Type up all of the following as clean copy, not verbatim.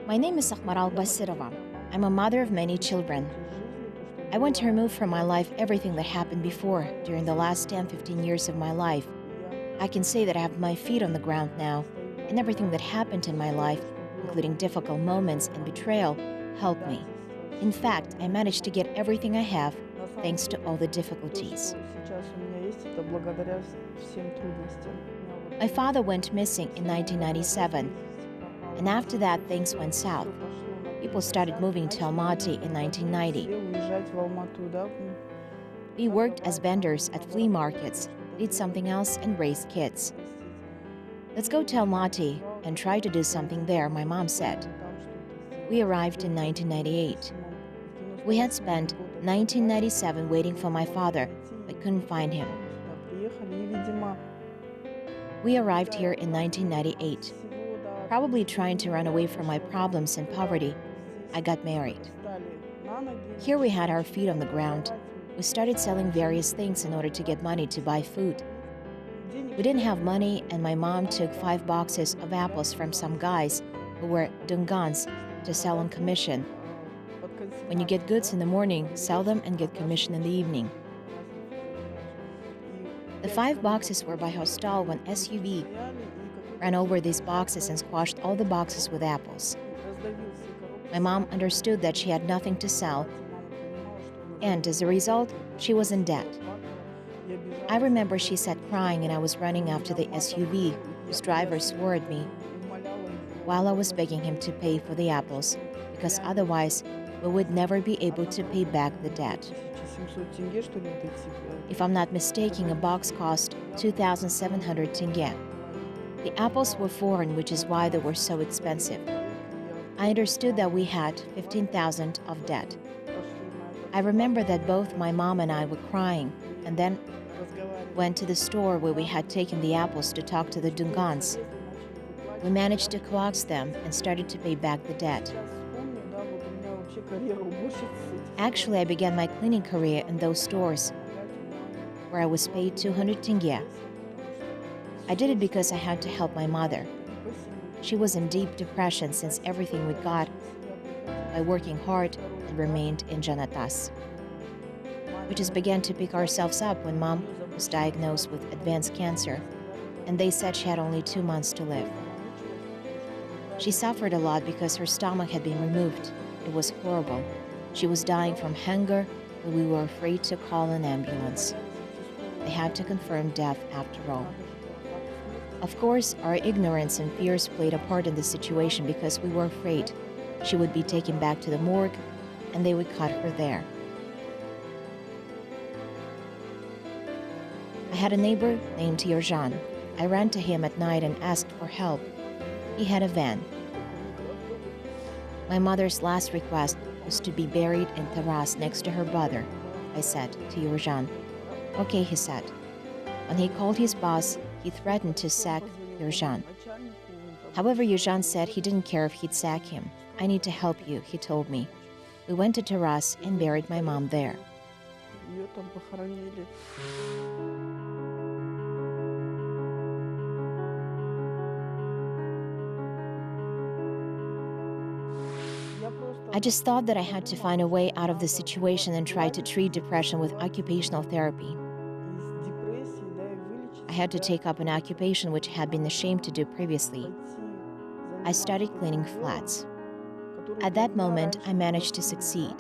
My name is Akmaral Basirova. I'm a mother of many children. I want to remove from my life everything that happened before, during the last 10-15 years of my life. I can say that I have my feet on the ground now, and everything that happened in my life, including difficult moments and betrayal, helped me. In fact, I managed to get everything I have thanks to all the difficulties. My father went missing in 1997, and after that things went south. People started moving to Almaty in 1990. We worked as vendors at flea markets, did something else, and raised kids. Let's go to Almaty and try to do something there, my mom said. We arrived in 1998. We had spent 1997 waiting for my father, but couldn't find him. We arrived here in 1998. Probably trying to run away from my problems and poverty, I got married. Here we had our feet on the ground. We started selling various things in order to get money to buy food. We didn't have money, and my mom took 5 boxes of apples from some guys who were dungans to sell on commission. When you get goods in the morning, sell them and get commission in the evening. The 5 boxes were by hostel when SUV ran over these boxes and squashed all the boxes with apples. My mom understood that she had nothing to sell, and as a result, she was in debt. I remember she sat crying and I was running after the SUV, whose driver swore at me, while I was begging him to pay for the apples, because otherwise we would never be able to pay back the debt. If I'm not mistaken, a box cost 2,700 tenge. The apples were foreign, which is why they were so expensive. I understood that we had 15,000 of debt. I remember that both my mom and I were crying, and then went to the store where we had taken the apples to talk to the dungans. We managed to coax them and started to pay back the debt. Actually, I began my cleaning career in those stores, where I was paid 200 tenge. I did it because I had to help my mother. She was in deep depression since everything we got by working hard and remained in Janatas. We just began to pick ourselves up when Mom was diagnosed with advanced cancer, and they said she had only 2 months to live. She suffered a lot because her stomach had been removed. It was horrible. She was dying from hunger, but we were afraid to call an ambulance. They had to confirm death after all. Of course, our ignorance and fears played a part in the situation because we were afraid she would be taken back to the morgue and they would cut her there. I had a neighbor named Yerjan. I ran to him at night and asked for help. He had a van. My mother's last request was to be buried in Taras next to her brother, I said to Yerjan. Okay, he said. When he called his boss, he threatened to sack Yerjan. However, Yerjan said he didn't care if he'd sack him. I need to help you, he told me. We went to Taras and buried my mom there. I just thought that I had to find a way out of the situation and try to treat depression with occupational therapy. I had to take up an occupation which I had been ashamed to do previously. I started cleaning flats. At that moment, I managed to succeed.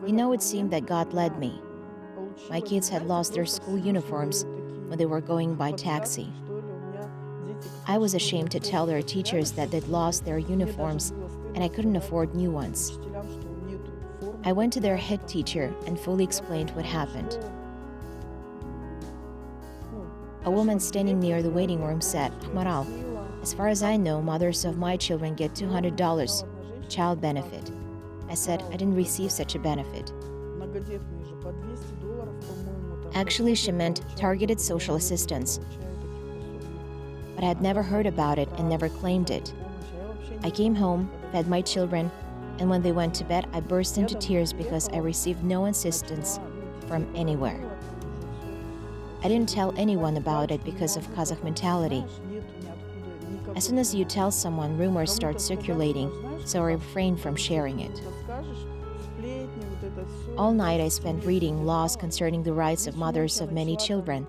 It seemed that God led me. My kids had lost their school uniforms when they were going by taxi. I was ashamed to tell their teachers that they'd lost their uniforms and I couldn't afford new ones. I went to their head teacher and fully explained what happened. A woman standing near the waiting room said, Akmaral, as far as I know, mothers of my children get $200 child benefit. I said I didn't receive such a benefit. Actually, she meant targeted social assistance. But I had never heard about it and never claimed it. I came home, fed my children, and when they went to bed, I burst into tears because I received no assistance from anywhere. I didn't tell anyone about it because of Kazakh mentality. As soon as you tell someone, rumors start circulating, so I refrain from sharing it. All night I spent reading laws concerning the rights of mothers of many children.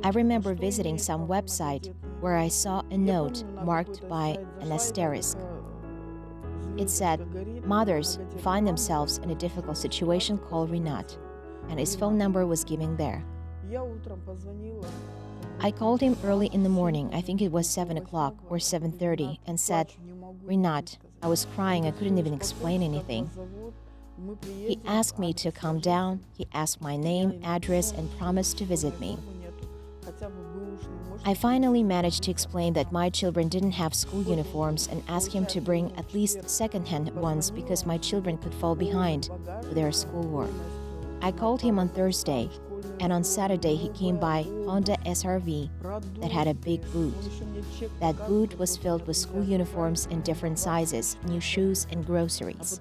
I remember visiting some website where I saw a note marked by an asterisk. It said, mothers find themselves in a difficult situation, call Rinat, and his phone number was given there. I called him early in the morning, I think it was 7 o'clock or 7:30, and said, Rinat, I was crying, I couldn't even explain anything. He asked me to calm down, he asked my name, address, and promised to visit me. I finally managed to explain that my children didn't have school uniforms and asked him to bring at least second-hand ones because my children could fall behind with their schoolwork. I called him on Thursday, and on Saturday he came by Honda SRV that had a big boot. That boot was filled with school uniforms in different sizes, new shoes, and groceries.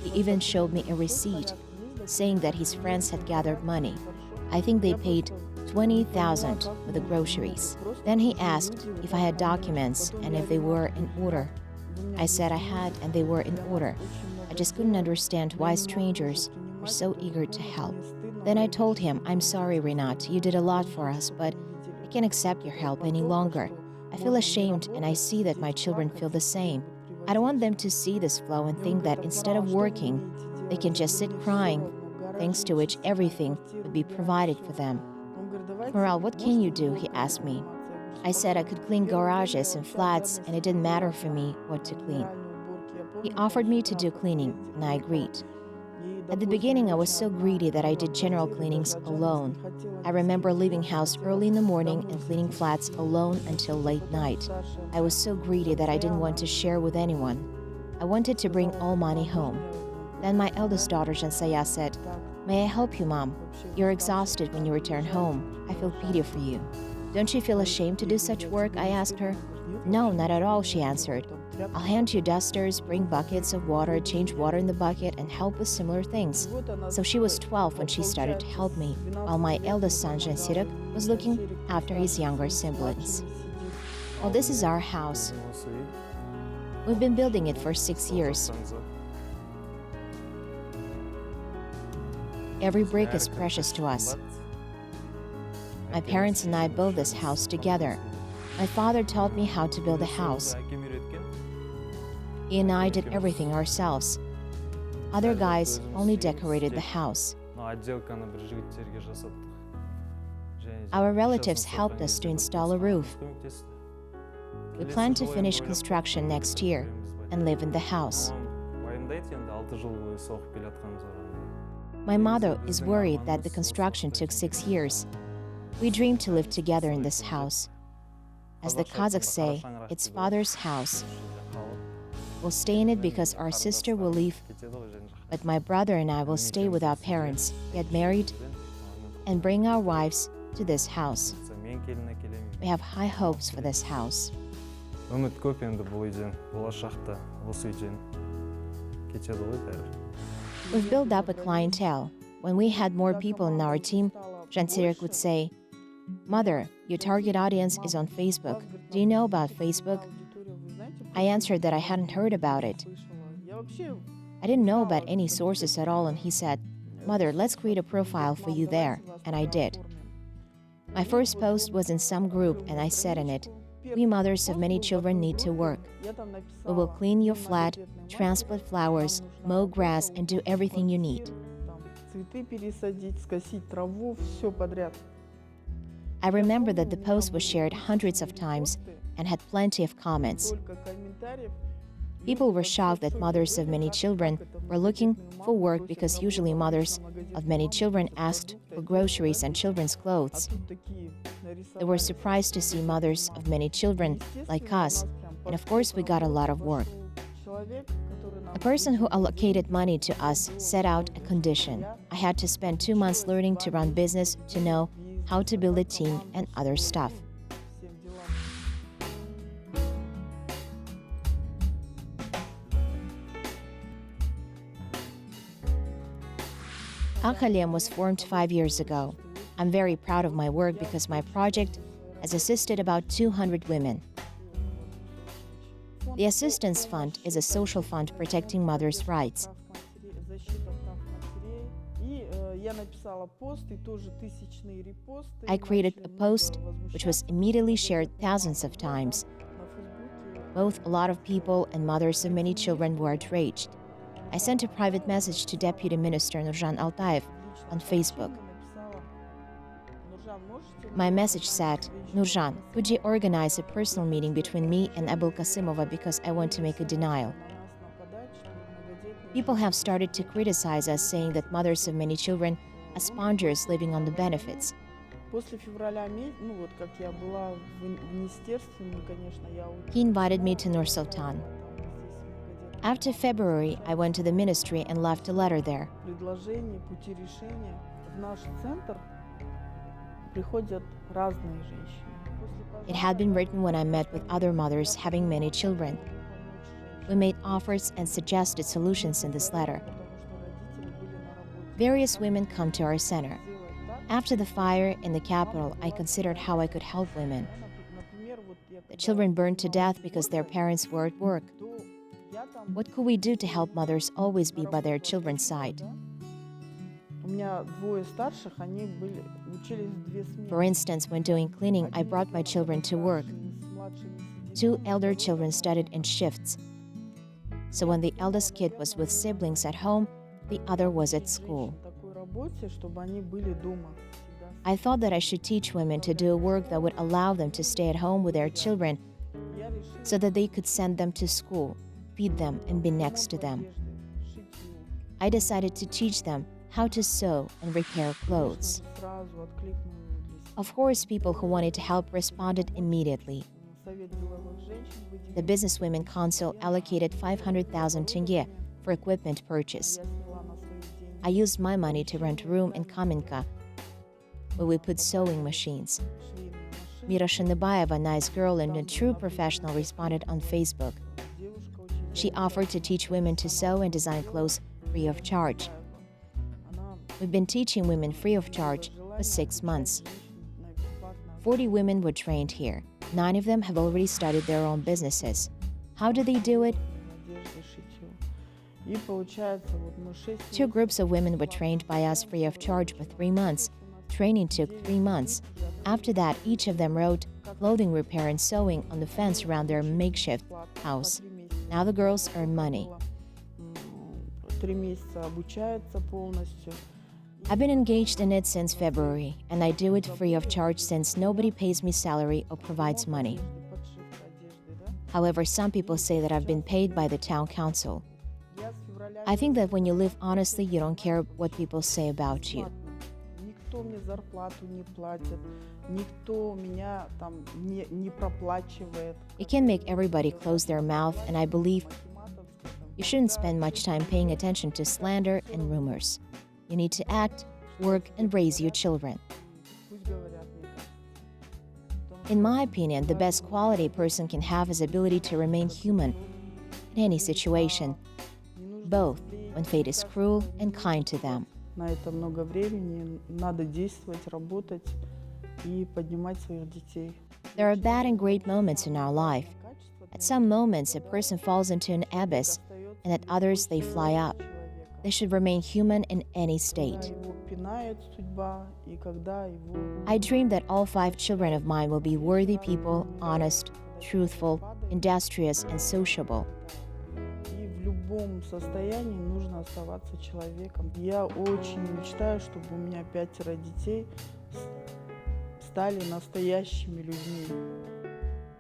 He even showed me a receipt saying that his friends had gathered money. I think they paid 20,000 for the groceries. Then he asked if I had documents and if they were in order. I said I had and they were in order. I just couldn't understand why strangers were so eager to help. Then I told him, I'm sorry, Rinat, you did a lot for us, but I can't accept your help any longer. I feel ashamed and I see that my children feel the same. I don't want them to see this flow and think that instead of working, they can just sit crying, thanks to which everything would be provided for them. Akmaral, what can you do? He asked me. I said I could clean garages and flats and it didn't matter for me what to clean. He offered me to do cleaning and I agreed. At the beginning, I was so greedy that I did general cleanings alone. I remember leaving house early in the morning and cleaning flats alone until late night. I was so greedy that I didn't want to share with anyone. I wanted to bring all money home. Then my eldest daughter, Jansaya, said, May I help you, Mom? You're exhausted when you return home. I feel pity for you. Don't you feel ashamed to do such work? I asked her. No, not at all, she answered. I'll hand you dusters, bring buckets of water, change water in the bucket, and help with similar things. So she was 12 when she started to help me, while my eldest son, Jibek, was looking after his younger siblings. Well, this is our house. We've been building it for 6 years. Every brick is precious to us. My parents and I built this house together. My father taught me how to build a house. He and I did everything ourselves. Other guys only decorated the house. Our relatives helped us to install a roof. We plan to finish construction next year and live in the house. My mother is worried that the construction took 6 years. We dream to live together in this house. As the Kazakhs say, it's father's house. We'll stay in it because our sister will leave, but my brother and I will stay with our parents, get married, and bring our wives to this house. We have high hopes for this house. We've built up a clientele. When we had more people in our team, Jibek would say, Mother, your target audience is on Facebook. Do you know about Facebook? I answered that I hadn't heard about it. I didn't know about any sources at all, and he said, Mother, let's create a profile for you there, and I did. My first post was in some group, and I said in it, we mothers of many children need to work. We will clean your flat, transplant flowers, mow grass, and do everything you need. I remember that the post was shared hundreds of times and had plenty of comments. People were shocked that mothers of many children were looking for work because usually mothers of many children asked for groceries and children's clothes. They were surprised to see mothers of many children like us, and of course we got a lot of work. The person who allocated money to us set out a condition. I had to spend 2 months learning to run business, to know how to build a team and other stuff. Al-Khalem was formed 5 years ago. I'm very proud of my work because my project has assisted about 200 women. The Assistance Fund is a social fund protecting mothers' rights. I created a post which was immediately shared thousands of times. Both a lot of people and mothers of many children were outraged. I sent a private message to Deputy Minister Nurjan Altayev on Facebook. My message said, "Nurjan, could you organize a personal meeting between me and Abul Kasimova because I want to make a denial?" People have started to criticize us, saying that mothers of many children are spongers living on the benefits. He invited me to Nur Sultan. After February, I went to the ministry and left a letter there. It had been written when I met with other mothers having many children. We made offers and suggested solutions in this letter. Various women come to our center. After the fire in the capital, I considered how I could help women. The children burned to death because their parents were at work. What could we do to help mothers always be by their children's side? For instance, when doing cleaning, I brought my children to work. 2 elder children studied in shifts. So when the eldest kid was with siblings at home, the other was at school. I thought that I should teach women to do work that would allow them to stay at home with their children so that they could send them to school, feed them, and be next to them. I decided to teach them how to sew and repair clothes. Of course, people who wanted to help responded immediately. The Businesswomen Council allocated 500,000 tenge for equipment purchase. I used my money to rent a room in Kamenka, where we put sewing machines. Mira Shanabayeva, a nice girl and a true professional, responded on Facebook. She offered to teach women to sew and design clothes free of charge. We've been teaching women free of charge for 6 months. 40 women were trained here. 9 of them have already started their own businesses. How do they do it? 2 groups of women were trained by us free of charge for 3 months. Training took 3 months. After that, each of them wrote clothing repair and sewing on the fence around their makeshift house. Now the girls earn money. I've been engaged in it since February, and I do it free of charge since nobody pays me salary or provides money. However, some people say that I've been paid by the town council. I think that when you live honestly, you don't care what people say about you. It can make everybody close their mouth, and I believe you shouldn't spend much time paying attention to slander and rumors. You need to act, work, and raise your children. In my opinion, the best quality a person can have is ability to remain human in any situation, both when fate is cruel and kind to them. There are bad and great moments in our life. At some moments, a person falls into an abyss, and at others, they fly up. They should remain human in any state. I dream that all 5 children of mine will be worthy people, honest, truthful, industrious, and sociable. Я очень мечтаю, чтобы у меня 5 детей стали настоящими людьми.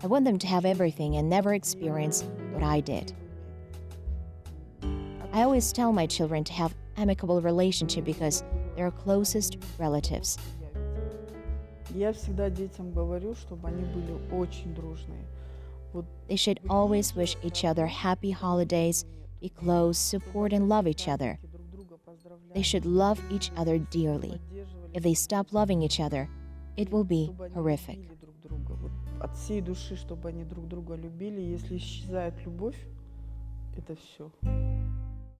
I want them to have everything and never experience what I did. I always tell my children to have amicable relationship because they're closest relatives. Я всегда детям говорю, чтобы они были очень дружные. They should always wish each other happy holidays, be close, support, and love each other. They should love each other dearly. If they stop loving each other, it will be horrific. От всей души, чтобы они друг друга любили. Если исчезает любовь, это все.